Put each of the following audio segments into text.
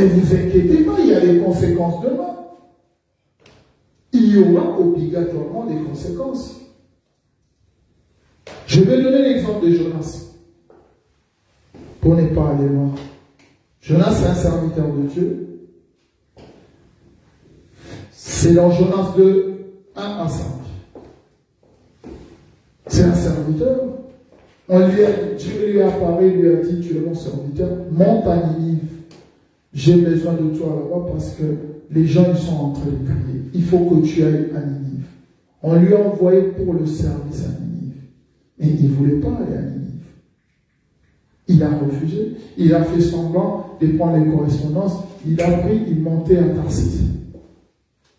Et vous inquiétez pas, il y a des conséquences demain. Il y aura obligatoirement des conséquences. Je vais donner l'exemple de Jonas. Pour ne pas aller loin. Jonas, c'est un serviteur de Dieu. C'est dans Jonas 2, 1 à 5. C'est un serviteur. Dieu lui a apparu, lui a dit, tu es mon serviteur, monte à Ninive. J'ai besoin de toi là-bas parce que les gens ils sont en train de crier. Il faut que tu ailles à Ninive. On lui a envoyé pour le service à Ninive. Mais il ne voulait pas aller à Ninive. Il a refusé. Il a fait semblant de prendre les correspondances. Il a pris, il montait à Tarsis.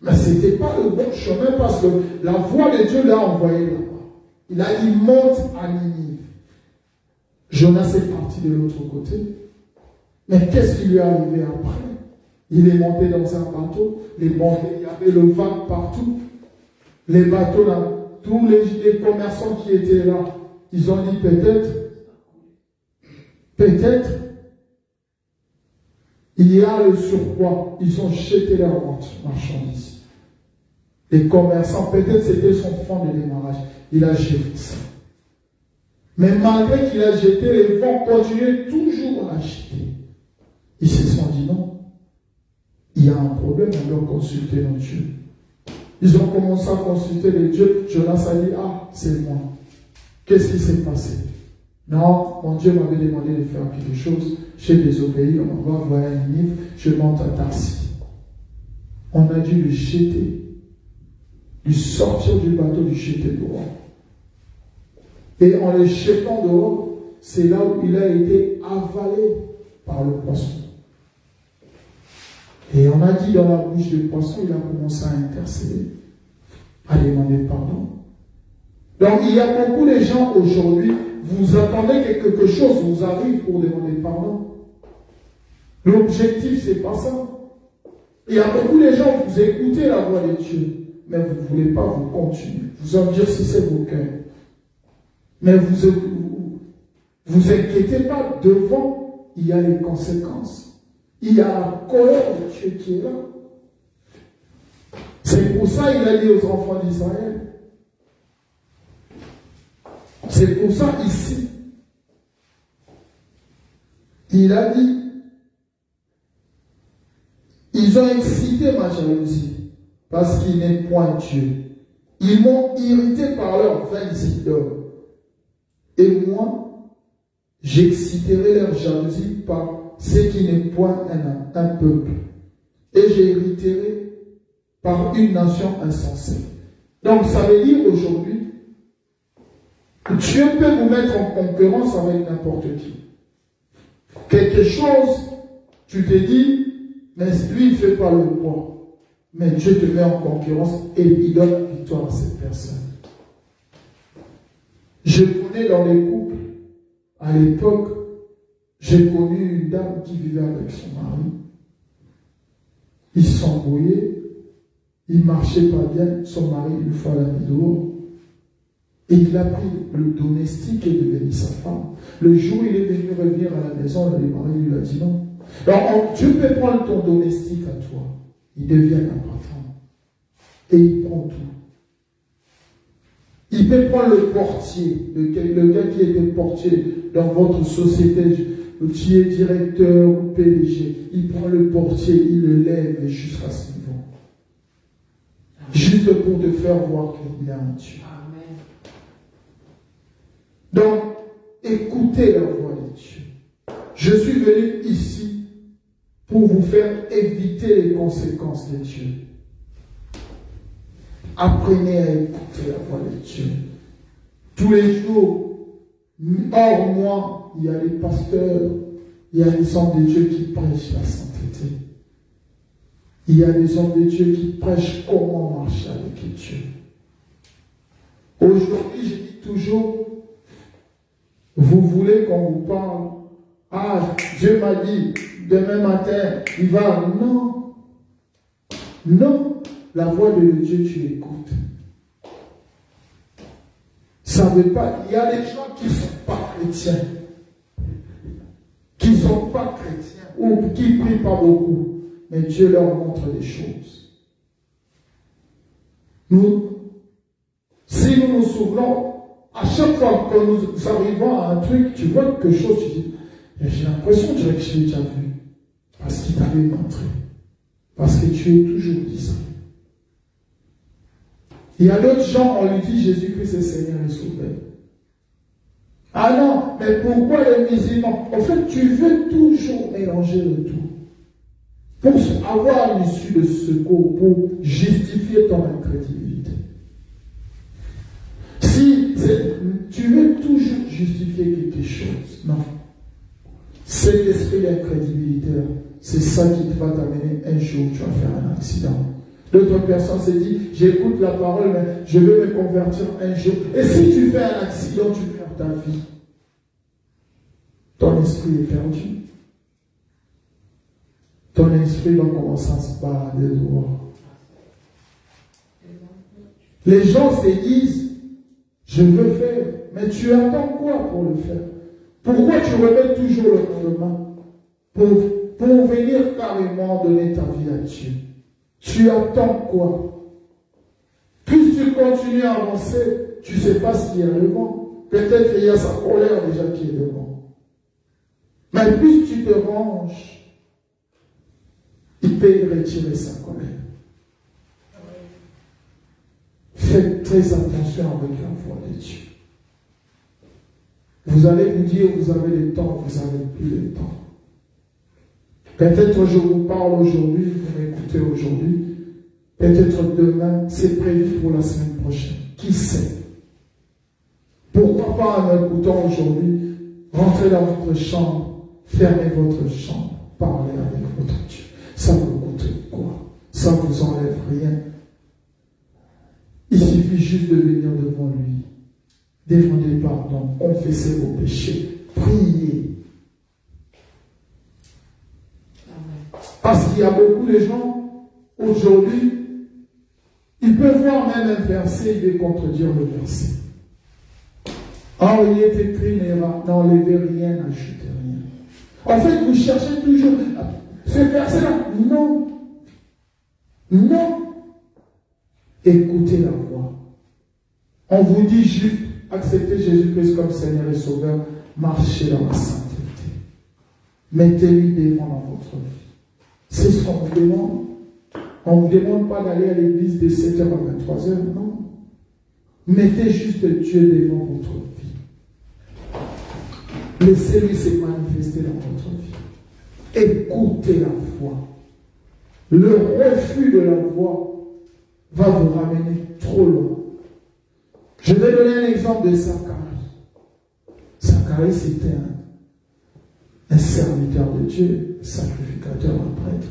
Mais ce n'était pas le bon chemin parce que la voix de Dieu l'a envoyé là-bas. Il a dit monte à Ninive. Jonas est parti de l'autre côté. Mais qu'est-ce qui lui est arrivé après? Il est monté dans un bateau. Il y avait le vent partout. Les bateaux là, tous les commerçants qui étaient là, ils ont dit peut-être, il y a le surpoids. Ils ont jeté leur marchandises. Les commerçants, peut-être c'était son fonds de démarrage. Il a jeté ça. Mais malgré qu'il a jeté, les vents continuaient toujours à acheter. Ils se sont dit non. Il y a un problème, on doit consulter nos dieux. Ils ont commencé à consulter les dieux. Jonas a dit, ah, c'est moi. Qu'est-ce qui s'est passé? Non, mon Dieu m'avait demandé de faire quelque chose. J'ai désobéi, on va envoyer un livre, je monte à Tarsis. On a dû le jeter. Du sortir du bateau, du jeter dehors. Et en le jetant dehors, c'est là où il a été avalé par le poisson. Et on a dit dans la bouche du poisson, il a commencé à intercéder, à demander pardon. Donc il y a beaucoup de gens aujourd'hui, vous attendez que quelque chose vous arrive pour demander pardon. L'objectif, c'est pas ça. Il y a beaucoup de gens, vous écoutez la voix de Dieu, mais vous ne voulez pas vous continuer. Vous endurcissez vos cœurs. Mais vous inquiétez pas, devant, il y a les conséquences. Il y a la colère de Dieu qui est là. C'est pour ça qu'il a dit aux enfants d'Israël. C'est pour ça ici. Il a dit, ils ont excité ma jalousie parce qu'il n'est point Dieu. Ils m'ont irrité par leur vaines idoles. Et moi, j'exciterai leur jalousie par ce qui n'est point un peuple. Et j'hériterai par une nation insensée. Donc ça veut dire aujourd'hui, Dieu peut vous mettre en concurrence avec n'importe qui. Quelque chose, tu te dis, mais lui il ne fait pas le poids. Mais Dieu te met en concurrence et il donne la victoire à cette personne. Je connais dans les couples, à l'époque, j'ai connu une dame qui vivait avec son mari. Ils s'embrouillaient, ils ne marchaient pas bien, son mari une fois l'a mis dehors. Et il a pris le domestique et est devenu sa femme. Le jour où il est venu revenir à la maison, le mari lui a dit non. Alors Dieu peut prendre ton domestique à toi, il devient un patron. Et il prend tout. Il peut prendre le portier, le gars qui était portier dans votre société, qui est directeur ou PDG. Il prend le portier, il le lève jusqu'à ce niveau. Juste pour te faire voir qu'il y a un Dieu. Amen. Donc, écoutez la voix de Dieu. Je suis venu ici pour vous faire éviter les conséquences de Dieu. Apprenez à écouter la voix de Dieu. Tous les jours, hors moi, il y a les pasteurs, il y a les hommes de Dieu qui prêchent la sainteté. Il y a les hommes de Dieu qui prêchent comment marcher avec Dieu. Aujourd'hui, je dis toujours, vous voulez qu'on vous parle, ah, Dieu m'a dit, demain matin, il va, non. Non. La voix de Dieu, tu écoutes. Ça ne veut pas. Il y a des gens qui ne sont pas chrétiens. Qui ne sont pas chrétiens. ou qui ne prient pas beaucoup. Mais Dieu leur montre des choses. Si nous nous souvenons, à chaque fois que nous arrivons à un truc, tu vois quelque chose, tu dis, j'ai l'impression que je l'ai déjà vu. Parce qu'il t'avait montré. Parce que tu es toujours discret. Il y a d'autres gens, on lui dit Jésus-Christ est Seigneur et Sauveur. Ah non, mais pourquoi les musulmans? En fait, tu veux toujours mélanger le tout. Pour avoir une issue de secours, pour justifier ton incrédulité. Si tu veux toujours justifier quelque chose, non. Cet esprit d'incrédulité, c'est ça qui va t'amener un jour, tu vas faire un accident. D'autres personnes se disent, j'écoute la parole, mais je veux me convertir un jour. Et si tu fais un accident, tu perds ta vie. Ton esprit est perdu. Ton esprit va commencer à se balader dehors. Les gens se disent, je veux faire, mais tu attends quoi pour le faire? Pourquoi tu remets toujours le lendemain? Pour venir carrément donner ta vie à Dieu. Tu attends quoi? Plus tu continues à avancer, tu ne sais pas ce qu'il y a devant. Peut-être qu'il y a sa colère déjà qui est devant. Mais plus tu te ranges, il peut y retirer sa colère. Faites très attention avec la voix de Dieu. Vous allez vous dire, vous avez le temps, vous n'avez plus le temps. Peut-être je vous parle aujourd'hui, vous m'écoutez aujourd'hui. Peut-être demain, c'est prévu pour la semaine prochaine. Qui sait? Pourquoi pas en m'écoutant aujourd'hui, rentrez dans votre chambre, fermez votre chambre, parlez avec votre Dieu. Ça vous coûte quoi? Ça ne vous enlève rien. Il suffit juste de venir devant lui. Demandez pardon, confessez vos péchés, priez. Parce qu'il y a beaucoup de gens, aujourd'hui, ils peuvent voir même un verset et contredire le verset. Or, il est écrit, n'enlevez rien, n'ajoutez rien. En fait, vous cherchez toujours ce verset-là. Non. Non. Écoutez la voix. On vous dit juste, acceptez Jésus-Christ comme Seigneur et Sauveur, marchez dans la sainteté. Mettez-lui devant dans votre vie. C'est ce qu'on vous demande. On ne vous demande pas d'aller à l'église de 7h à 23h, non. Mettez juste Dieu devant votre vie. Laissez-lui se manifester dans votre vie. Écoutez la voix. Le refus de la voix va vous ramener trop loin. Je vais donner un exemple de Zacharie. Zacharie, c'était un serviteur de Dieu, sacrificateur, un prêtre,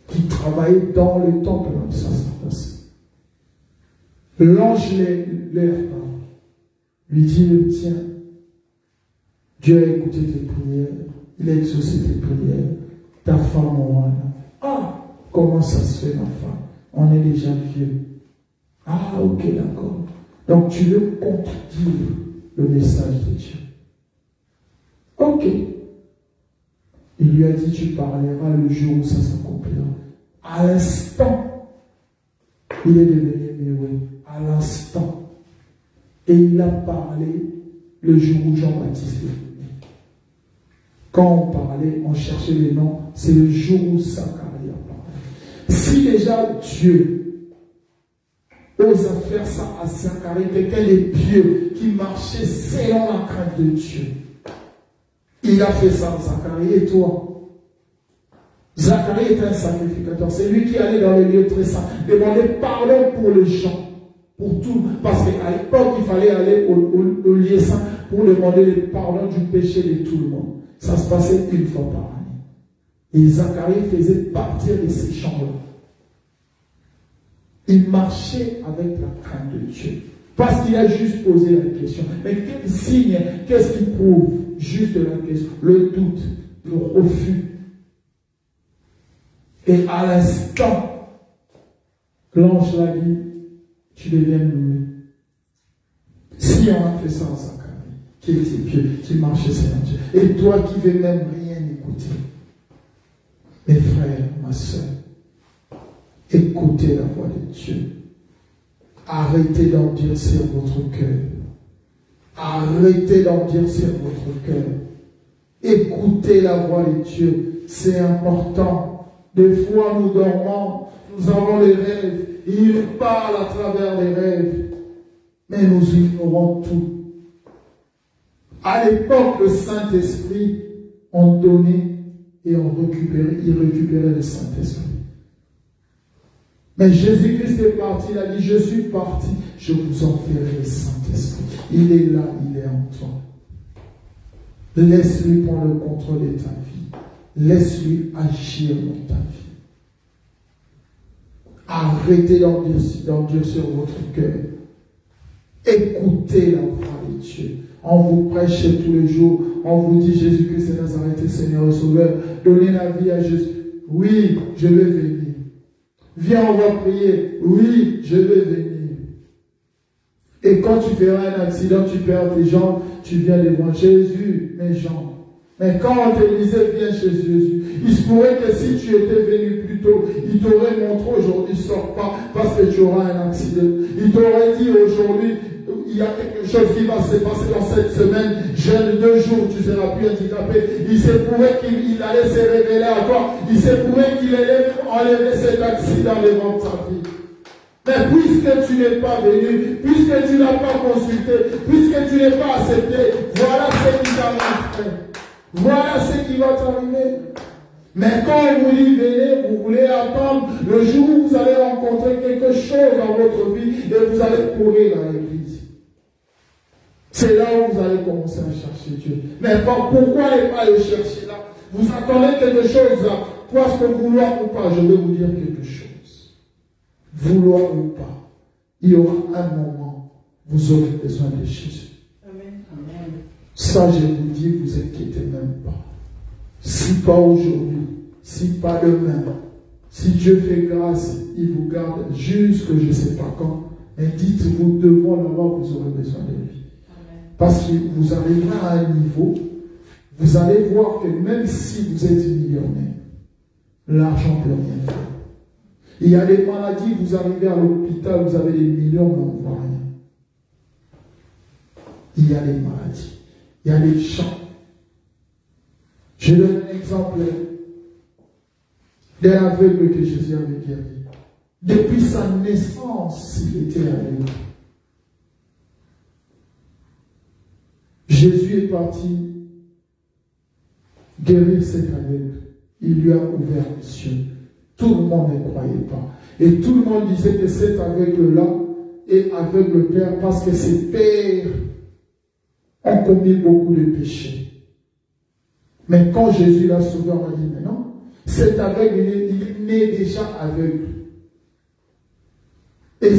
qui travaillait dans le temple de sacerdoce. L'ange leur parle, lui dit, tiens, Dieu a écouté tes prières, il a exaucé tes prières, ta femme aura. Ah, comment ça se fait, ma femme? On est déjà vieux. Ah, ok, d'accord. Donc tu veux contredire le message de Dieu. Ok. Il lui a dit, tu parleras le jour où ça s'accomplira. À l'instant, il est devenu muet. À l'instant. Et il a parlé le jour où Jean-Baptiste est venu. Quand on parlait, on cherchait les noms, c'est le jour où Zacharie a parlé. Si déjà Dieu ose faire ça à Zacharie, quelqu'un de pieux qui marchait selon la crainte de Dieu, il a fait ça à Zacharie et toi. Zacharie est un sacrificateur. C'est lui qui allait dans les lieux très saints, demander pardon pour les gens, pour tout. Parce qu'à l'époque, il fallait aller au lieu saint pour demander le pardon du péché de tout le monde. Ça se passait une fois par année. Et Zacharie faisait partir de ces chambres-là. Il marchait avec la crainte de Dieu. Parce qu'il a juste posé la question. Mais quel signe, qu'est-ce qui prouve? Juste la question, le doute, le refus. Et à l'instant, l'ange l'a dit, tu deviens muet. Si on a fait ça en Zacharie, qui était pieux, qui marchait selon Dieu, et toi qui ne veux même rien écouter, Mes frères, ma soeur, écoutez la voix de Dieu. Arrêtez d'endurcir votre cœur. Arrêtez d'endurcir votre cœur. Écoutez la voix de Dieu. C'est important. Des fois, nous dormons, nous avons les rêves. Il parle à travers les rêves. Mais nous ignorons tout. À l'époque, le Saint-Esprit, on donnait et on récupérait. Il récupérait le Saint-Esprit. Mais Jésus-Christ est parti. Il a dit, je suis parti. Je vous enverrai le Saint-Esprit. Il est là, il est en toi. Laisse-lui prendre le contrôle de ta vie. Laisse-lui agir dans ta vie. Arrêtez d'endurcir votre cœur. Écoutez la voix de Dieu. On vous prêche tous les jours. On vous dit Jésus-Christ de Nazareth, Seigneur et Sauveur. Donnez la vie à Jésus. Oui, je vais venir. Viens, on va prier. Oui, je vais venir. Et quand tu feras un accident, tu perds tes jambes, tu viens devant Jésus, mes jambes. Mais quand on te disait, viens chez Jésus, il se pourrait que si tu étais venu plus tôt, il t'aurait montré aujourd'hui, sors pas, parce que tu auras un accident. Il t'aurait dit aujourd'hui, il y a quelque chose qui va se passer dans cette semaine, jeûne 2 jours, tu seras plus handicapé. Il se pourrait qu'il allait se révéler à toi, il se pourrait qu'il allait enlever cet accident devant ta vie. Mais puisque tu n'es pas venu, puisque tu n'as pas consulté, puisque tu n'es pas accepté, voilà ce qui t'arrive. Voilà ce qui va t'arriver. Mais quand on vous dit venez, vous voulez attendre le jour où vous allez rencontrer quelque chose dans votre vie et vous allez courir à l'église. C'est là où vous allez commencer à chercher Dieu. Mais pourquoi ne pas le chercher là? Vous attendez quelque chose là. Parce que vouloir ou pas, je vais vous dire quelque chose. Vouloir ou pas, il y aura un moment, vous aurez besoin de Jésus. Amen. Amen. Ça, je vous dis, vous inquiétez même pas. Si pas aujourd'hui, si pas demain, si Dieu fait grâce, il vous garde jusque je ne sais pas quand, mais dites-vous, devant la mort, vous aurez besoin de lui. Parce que vous arriverez à un niveau, vous allez voir que même si vous êtes millionnaire, l'argent ne peut rien faire. Il y a des maladies, vous arrivez à l'hôpital, vous avez des millions, mais on ne voit rien. Il y a des maladies, il y a des gens. Je donne un exemple d'un aveugle que Jésus avait guéri. Depuis sa naissance, il était aveugle. Jésus est parti guérir cet aveugle. Il lui a ouvert les yeux. Tout le monde ne croyait pas. Et tout le monde disait que cet aveugle-là est aveugle père parce que ses pères ont commis beaucoup de péchés. Mais quand Jésus l'a sauvé, on a dit, mais non, cet aveugle, il est né déjà aveugle. Et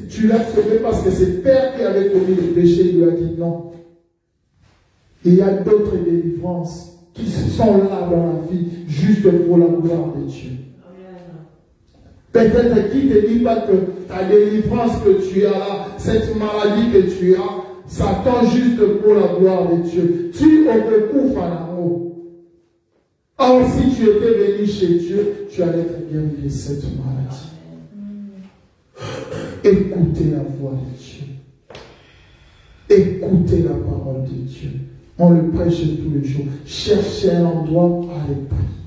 tu l'as sauvé parce que c'est père qui avait commis le péché, il lui a dit non. Et il y a d'autres délivrances qui sont là dans la vie juste pour la gloire de Dieu. Peut-être qu'il ne te dit pas que ta délivrance que tu as là, cette maladie que tu as, ça tend juste pour la gloire de Dieu. Tu recouvres en amour. Or, si tu étais venu chez Dieu, tu allais être guéri de cette maladie. Écoutez la voix de Dieu. Écoutez la parole de Dieu. On le prêche tous les jours. Cherchez un endroit à aller prier.